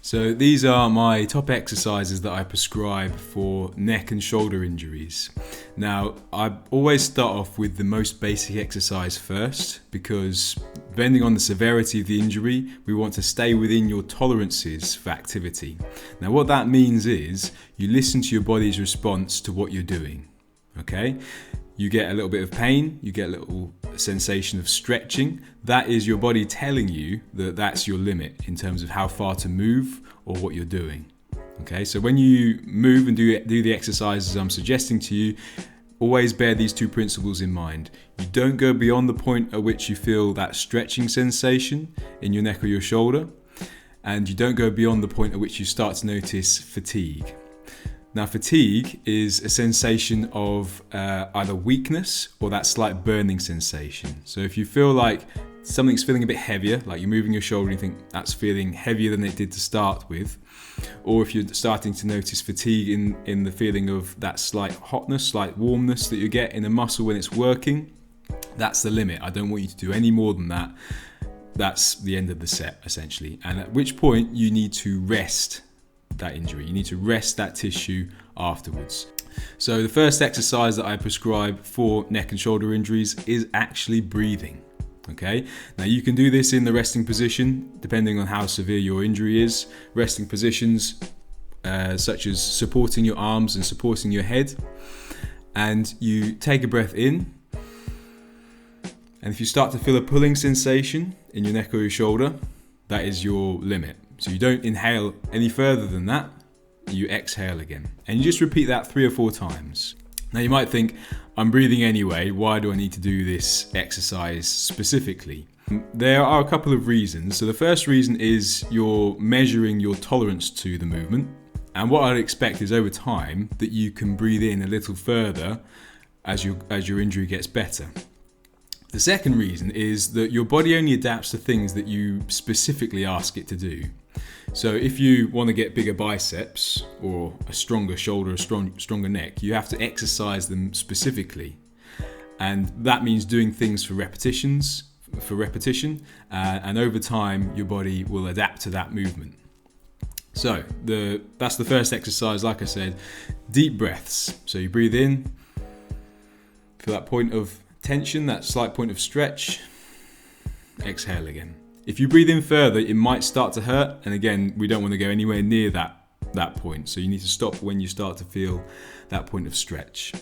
So these are my top exercises that I prescribe for neck and shoulder injuries. Now, I always start off with the most basic exercise first because depending on the severity of the injury, we want to stay within your tolerances for activity. Now, what that means is you listen to your body's response to what you're doing, okay? You get a little bit of pain, you get a little sensation of stretching. That is your body telling you that that's your limit in terms of how far to move or what you're doing. Okay, so when you move and do the exercises I'm suggesting to you, always bear these two principles in mind. You don't go beyond the point at which you feel that stretching sensation in your neck or your shoulder, and you don't go beyond the point at which you start to notice fatigue. Now, fatigue is a sensation of either weakness or that slight burning sensation. So if you feel like something's feeling a bit heavier, like you're moving your shoulder and you think that's feeling heavier than it did to start with, or if you're starting to notice fatigue in the feeling of that slight hotness, slight warmness that you get in a muscle when it's working, that's the limit. I don't want you to do any more than that. That's the end of the set, essentially. And at which point you need to rest that injury. You need to rest that tissue afterwards. So the first exercise that I prescribe for neck and shoulder injuries is actually breathing. Okay, now you can do this in the resting position depending on how severe your injury is. Resting positions such as supporting your arms and supporting your head, and you take a breath in, and if you start to feel a pulling sensation in your neck or your shoulder, that is your limit. So you don't inhale any further than that, you exhale again. And you just repeat that 3 or 4 times. Now you might think, I'm breathing anyway, why do I need to do this exercise specifically? There are a couple of reasons. So the first reason is you're measuring your tolerance to the movement. And what I'd expect is over time that you can breathe in a little further as your injury gets better. The second reason is that your body only adapts to things that you specifically ask it to do. So if you want to get bigger biceps or a stronger shoulder, a stronger neck, you have to exercise them specifically. And that means doing things for repetition, and over time your body will adapt to that movement. So that's the first exercise. Like I said, deep breaths. So you breathe in, feel that point of tension, that slight point of stretch, exhale again. If you breathe in further, it might start to hurt, and again, we don't want to go anywhere near that point, so you need to stop when you start to feel that point of stretch.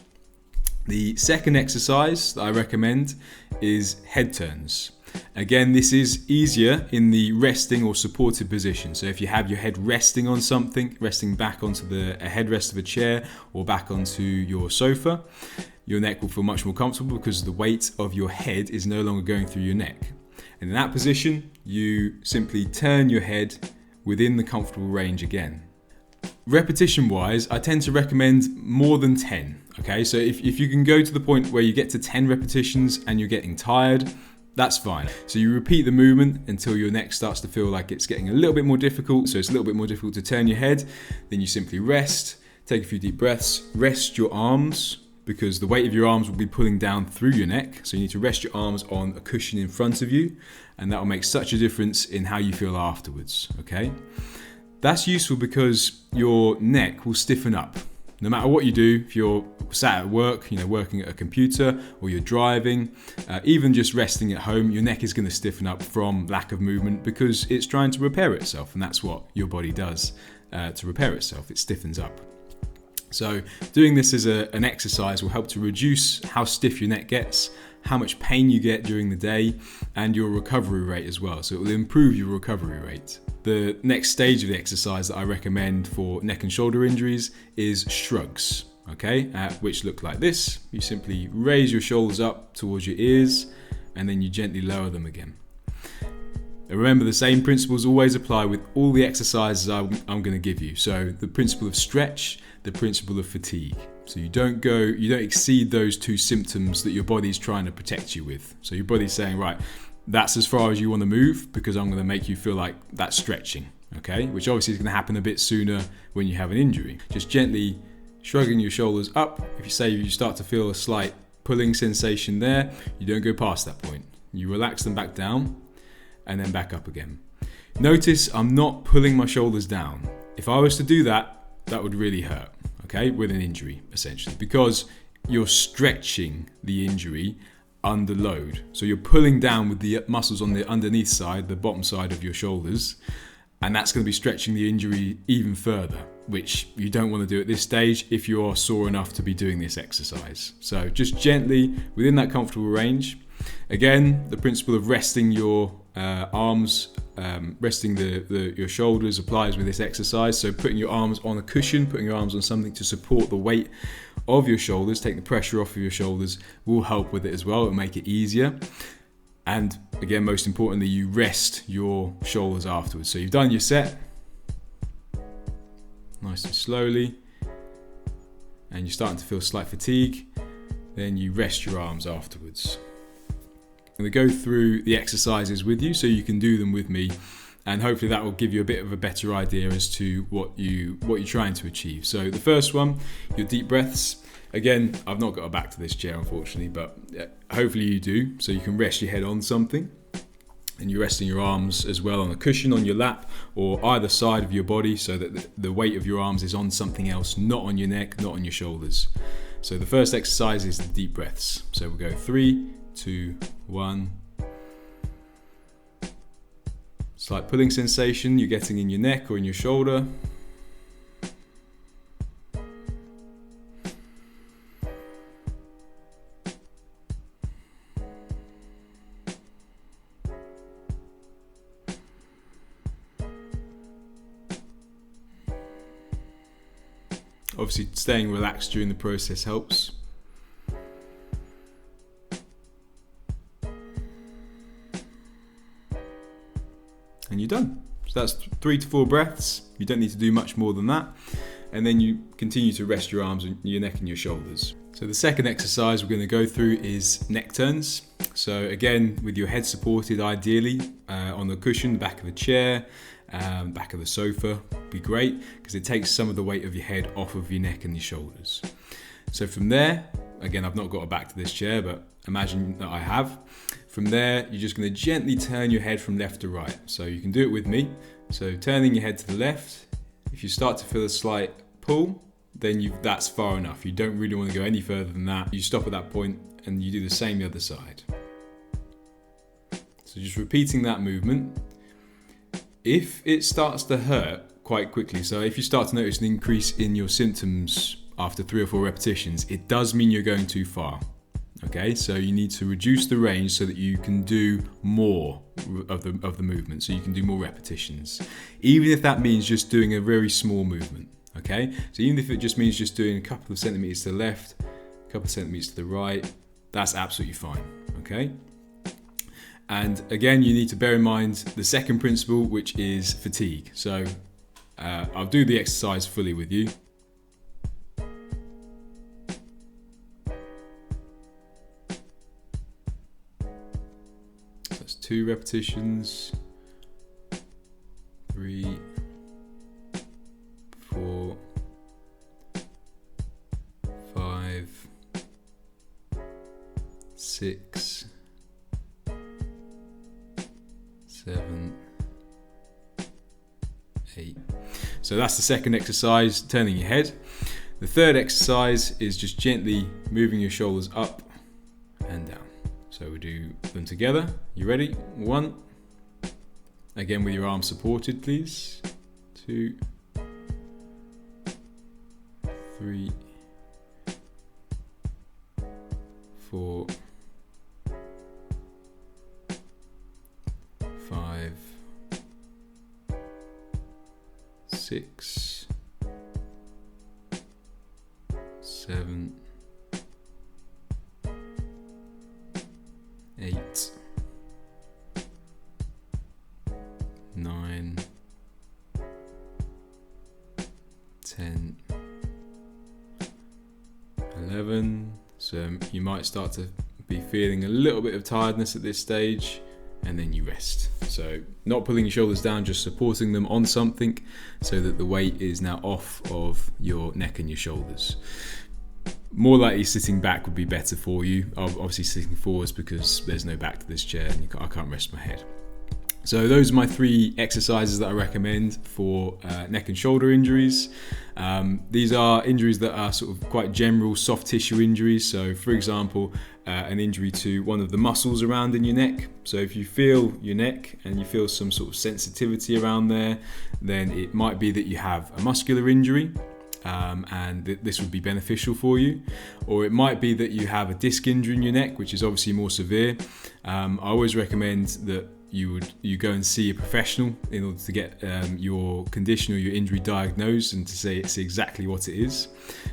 The second exercise that I recommend is head turns. Again, this is easier in the resting or supported position. So if you have your head resting on something, resting back onto a headrest of a chair or back onto your sofa, your neck will feel much more comfortable because the weight of your head is no longer going through your neck. And in that position, you simply turn your head within the comfortable range again. Repetition-wise, I tend to recommend more than 10. Okay, so if you can go to the point where you get to 10 repetitions and you're getting tired, that's fine. So you repeat the movement until your neck starts to feel like it's getting a little bit more difficult. So it's a little bit more difficult to turn your head. Then you simply rest, take a few deep breaths, rest your arms, because the weight of your arms will be pulling down through your neck. So you need to rest your arms on a cushion in front of you, and that will make such a difference in how you feel afterwards, okay? That's useful because your neck will stiffen up. No matter what you do, if you're sat at work, working at a computer, or you're driving, even just resting at home, your neck is going to stiffen up from lack of movement because it's trying to repair itself, and that's what your body does to repair itself. It stiffens up. So doing this as an exercise will help to reduce how stiff your neck gets, how much pain you get during the day, and your recovery rate as well. So it will improve your recovery rate. The next stage of the exercise that I recommend for neck and shoulder injuries is shrugs, okay, which look like this. You simply raise your shoulders up towards your ears, and then you gently lower them again. And remember, the same principles always apply with all the exercises I'm going to give you. So the principle of stretch, the principle of fatigue. So you don't exceed those two symptoms that your body's trying to protect you with. So your body's saying, right, that's as far as you want to move because I'm going to make you feel like that's stretching, okay? Which obviously is going to happen a bit sooner when you have an injury. Just gently shrugging your shoulders up. If you start to feel a slight pulling sensation there, you don't go past that point. You relax them back down and then back up again. Notice I'm not pulling my shoulders down. If I was to do that, that would really hurt, okay, with an injury essentially, because you're stretching the injury under load. So you're pulling down with the muscles on the underneath side, the bottom side of your shoulders, and that's going to be stretching the injury even further, which you don't want to do at this stage if you're sore enough to be doing this exercise. So just gently within that comfortable range. Again, the principle of resting your arms, resting your shoulders applies with this exercise. So putting your arms on a cushion, putting your arms on something to support the weight of your shoulders, take the pressure off of your shoulders, will help with it as well. It'll make it easier. And again, most importantly, you rest your shoulders afterwards. So you've done your set, nice and slowly, and you're starting to feel slight fatigue, then you rest your arms afterwards. I'm going to go through the exercises with you so you can do them with me, and hopefully that will give you a bit of a better idea as to what you're trying to achieve. So the first one, your deep breaths. Again, I've not got a back to this chair unfortunately, but hopefully you do, so you can rest your head on something, and you're resting your arms as well on a cushion on your lap or either side of your body, so that the weight of your arms is on something else, not on your neck, not on your shoulders. So the first exercise is the deep breaths. So we'll go 3, 2, 1. Slight pulling sensation you're getting in your neck or in your shoulder. Obviously, staying relaxed during the process helps. And you're done. So that's 3 to 4 breaths. You don't need to do much more than that. And then you continue to rest your arms, and your neck and your shoulders. So the second exercise we're going to go through is neck turns. So again, with your head supported ideally on the cushion, the back of a chair, back of the sofa would be great, because it takes some of the weight of your head off of your neck and your shoulders. So from there, again, I've not got a back to this chair, but imagine that I have. From there, you're just going to gently turn your head from left to right. So you can do it with me. So turning your head to the left, if you start to feel a slight pull, then that's far enough. You don't really want to go any further than that. You stop at that point and you do the same the other side. So just repeating that movement. If it starts to hurt quite quickly, so if you start to notice an increase in your symptoms after 3 or 4 repetitions, it does mean you're going too far. Okay, so you need to reduce the range so that you can do more of the movement, so you can do more repetitions, even if that means just doing a very small movement. Okay, so even if it just means just doing a couple of centimeters to the left, a couple of centimeters to the right, that's absolutely fine. Okay, and again, you need to bear in mind the second principle, which is fatigue. So I'll do the exercise fully with you. That's 2 repetitions, 3, 4, 5, 6, 7, 8. So that's the second exercise, turning your head. The third exercise is just gently moving your shoulders up and down. So we do them together. You ready? 1. Again with your arms supported, please. 2, 3, 4, 5, 6, 7, 8, 9, 10, 11. So you might start to be feeling a little bit of tiredness at this stage, and then you rest. So not pulling your shoulders down, just supporting them on something so that the weight is now off of your neck and your shoulders. More likely sitting back would be better for you. Obviously sitting forwards because there's no back to this chair and I can't rest my head. So those are my 3 exercises that I recommend for neck and shoulder injuries. These are injuries that are sort of quite general soft tissue injuries. So for example, an injury to one of the muscles around in your neck. So if you feel your neck and you feel some sort of sensitivity around there, then it might be that you have a muscular injury. And this would be beneficial for you. Or it might be that you have a disc injury in your neck, which is obviously more severe. I always recommend that you go and see a professional in order to get your condition or your injury diagnosed and to say it's exactly what it is.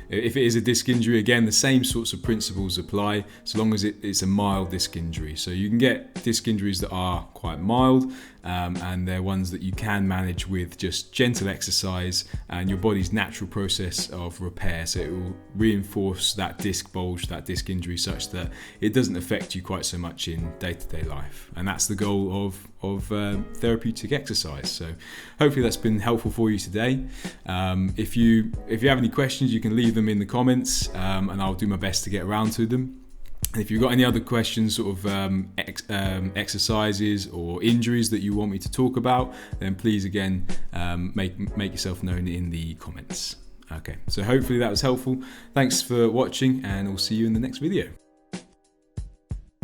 If it is a disc injury, again, the same sorts of principles apply, so long as it's a mild disc injury. So you can get disc injuries that are quite mild, and they're ones that you can manage with just gentle exercise and your body's natural process of repair. So it will reinforce that disc bulge, that disc injury, such that it doesn't affect you quite so much in day-to-day life. And that's the goal of therapeutic exercise. So hopefully that's been helpful for you today. If you have any questions, you can leave them in the comments, and I'll do my best to get around to them. And if you've got any other questions, sort of exercises or injuries that you want me to talk about, then please again make yourself known in the comments. Okay, so hopefully that was helpful. Thanks for watching, and we'll see you in the next video.